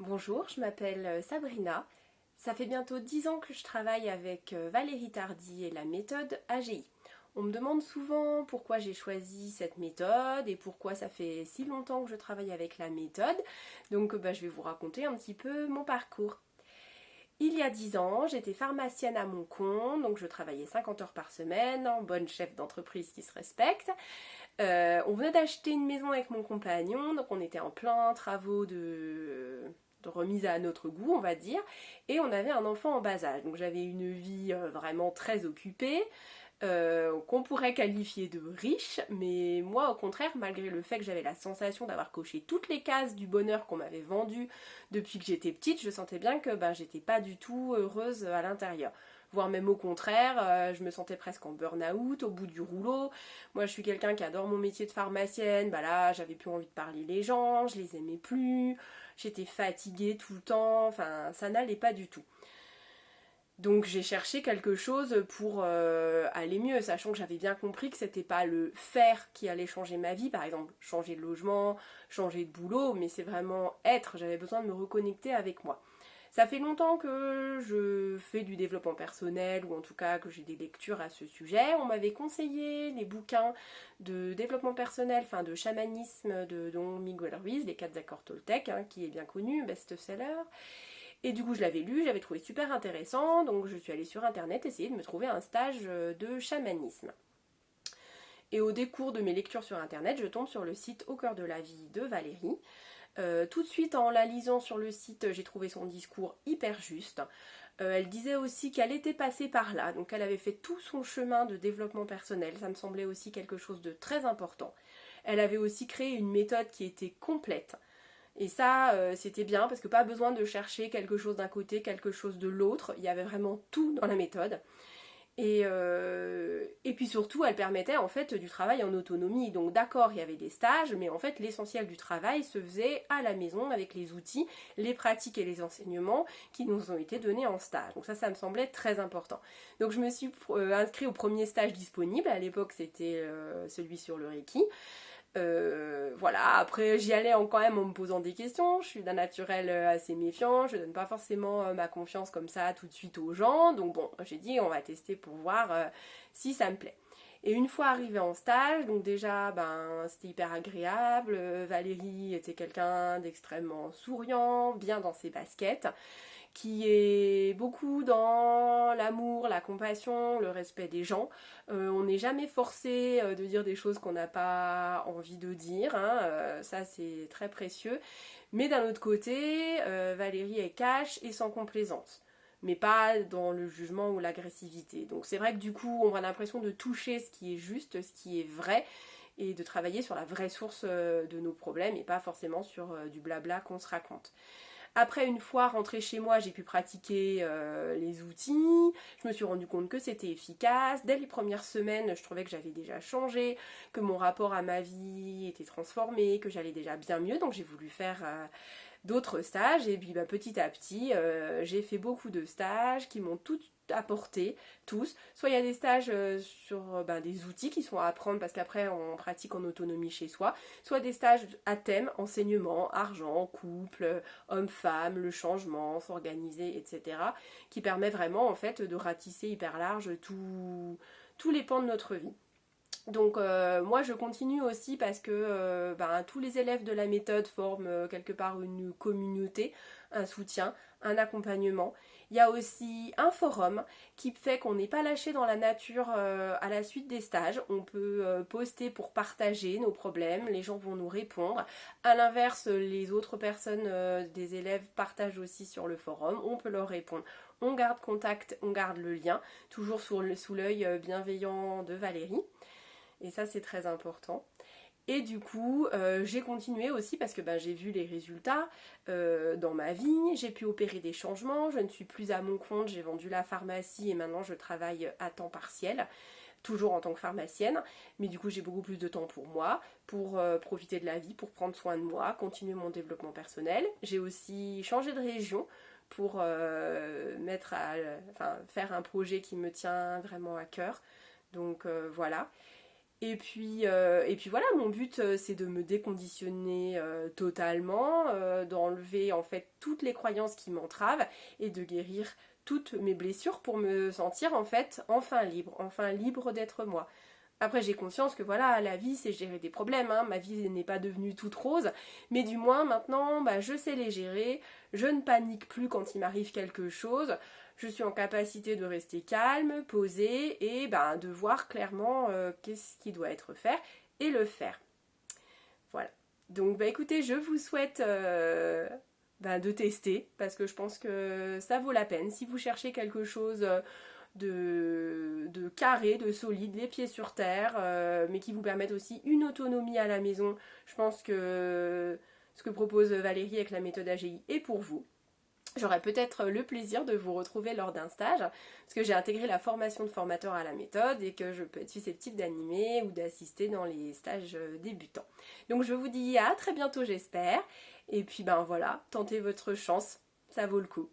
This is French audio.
Bonjour, je m'appelle Sabrina. Ça fait bientôt 10 ans que je travaille avec Valérie Tardy et la méthode AGI. On me demande souvent pourquoi j'ai choisi cette méthode et pourquoi ça fait si longtemps que je travaille avec la méthode. Donc je vais vous raconter un petit peu mon parcours. Il y a 10 ans, j'étais pharmacienne à mon compte, donc je travaillais 50 heures par semaine, en bonne chef d'entreprise qui se respecte. On venait d'acheter une maison avec mon compagnon, donc on était en plein travaux de remise à notre goût, on va dire, et on avait un enfant en bas âge. Donc j'avais une vie vraiment très occupée, qu'on pourrait qualifier de riche, mais moi au contraire, malgré le fait que j'avais la sensation d'avoir coché toutes les cases du bonheur qu'on m'avait vendu depuis que j'étais petite, je sentais bien que j'étais pas du tout heureuse à l'intérieur. Voire même au contraire, je me sentais presque en burn-out, au bout du rouleau. Moi je suis quelqu'un qui adore mon métier de pharmacienne, là j'avais plus envie de parler les gens, je les aimais plus, j'étais fatiguée tout le temps, enfin ça n'allait pas du tout. Donc j'ai cherché quelque chose pour aller mieux, sachant que j'avais bien compris que c'était pas le faire qui allait changer ma vie, par exemple changer de logement, changer de boulot, mais c'est vraiment être, j'avais besoin de me reconnecter avec moi. Ça fait longtemps que je fais du développement personnel, ou en tout cas que j'ai des lectures à ce sujet. On m'avait conseillé les bouquins de développement personnel, enfin de chamanisme de Don Miguel Ruiz, les 4 accords Toltec, qui est bien connu, best-seller. Et du coup, je l'avais lu, j'avais trouvé super intéressant, donc je suis allée sur internet essayer de me trouver un stage de chamanisme. Et au décours de mes lectures sur internet, je tombe sur le site Au cœur de la vie de Valérie. Tout de suite, en la lisant sur le site, j'ai trouvé son discours hyper juste. Elle disait aussi qu'elle était passée par là, donc elle avait fait tout son chemin de développement personnel, ça me semblait aussi quelque chose de très important. Elle avait aussi créé une méthode qui était complète. Et ça, c'était bien parce que pas besoin de chercher quelque chose d'un côté, quelque chose de l'autre. Il y avait vraiment tout dans la méthode. Et puis surtout, elle permettait en fait du travail en autonomie. Donc d'accord, il y avait des stages, mais en fait l'essentiel du travail se faisait à la maison avec les outils, les pratiques et les enseignements qui nous ont été donnés en stage. Donc ça me semblait très important. Donc je me suis inscrite au premier stage disponible. À l'époque, c'était celui sur le Reiki. Voilà, après j'y allais quand même en me posant des questions, je suis d'un naturel assez méfiant, je donne pas forcément ma confiance comme ça tout de suite aux gens, donc bon, j'ai dit on va tester pour voir si ça me plaît. Et une fois arrivée en stage, donc déjà c'était hyper agréable, Valérie était quelqu'un d'extrêmement souriant, bien dans ses baskets, qui est beaucoup dans l'amour, la compassion, le respect des gens. On n'est jamais forcé de dire des choses qu'on n'a pas envie de dire, ça c'est très précieux. Mais d'un autre côté, Valérie est cash et sans complaisance. Mais pas dans le jugement ou l'agressivité. Donc c'est vrai que du coup, on a l'impression de toucher ce qui est juste, ce qui est vrai, et de travailler sur la vraie source de nos problèmes et pas forcément sur du blabla qu'on se raconte. Après, une fois rentrée chez moi, j'ai pu pratiquer les outils. Je me suis rendu compte que c'était efficace. Dès les premières semaines, je trouvais que j'avais déjà changé, que mon rapport à ma vie était transformé, que j'allais déjà bien mieux. Donc j'ai voulu faire d'autres stages. Et puis petit à petit, j'ai fait beaucoup de stages qui m'ont tout apporté, tous. Soit il y a des stages sur des outils qui sont à apprendre parce qu'après on pratique en autonomie chez soi, soit des stages à thème, enseignement, argent, couple, homme-femme, le changement, s'organiser, etc. qui permet vraiment en fait de ratisser hyper large tous les pans de notre vie. Donc moi je continue aussi parce que tous les élèves de la méthode forment quelque part une communauté, un soutien, un accompagnement. Il y a aussi un forum qui fait qu'on n'est pas lâché dans la nature à la suite des stages. On peut poster pour partager nos problèmes, les gens vont nous répondre. À l'inverse, les autres personnes des élèves partagent aussi sur le forum, on peut leur répondre. On garde contact, on garde le lien, toujours sous l'œil bienveillant de Valérie. Et ça c'est très important. Et du coup, j'ai continué aussi parce que j'ai vu les résultats dans ma vie, j'ai pu opérer des changements, je ne suis plus à mon compte, j'ai vendu la pharmacie et maintenant je travaille à temps partiel, toujours en tant que pharmacienne, mais du coup j'ai beaucoup plus de temps pour moi, pour profiter de la vie, pour prendre soin de moi, continuer mon développement personnel. J'ai aussi changé de région pour faire un projet qui me tient vraiment à cœur. Donc voilà. Et puis voilà, mon but c'est de me déconditionner totalement, d'enlever en fait toutes les croyances qui m'entravent et de guérir toutes mes blessures pour me sentir en fait enfin libre d'être moi. Après, j'ai conscience que voilà, la vie, c'est gérer des problèmes, hein. Ma vie n'est pas devenue toute rose, mais du moins maintenant, bah, je sais les gérer, je ne panique plus quand il m'arrive quelque chose, je suis en capacité de rester calme, posée, et bah, de voir clairement qu'est-ce qui doit être fait, et le faire. Voilà. Donc, bah, écoutez, je vous souhaite bah, de tester, parce que je pense que ça vaut la peine. Si vous cherchez quelque chose de carré, de solide, les pieds sur terre, mais qui vous permettent aussi une autonomie à la maison. Je pense que ce que propose Valérie avec la méthode AGI est pour vous. J'aurai peut-être le plaisir de vous retrouver lors d'un stage, parce que j'ai intégré la formation de formateur à la méthode et que je peux être susceptible d'animer ou d'assister dans les stages débutants. Donc je vous dis à très bientôt j'espère, et puis ben voilà, tentez votre chance, ça vaut le coup.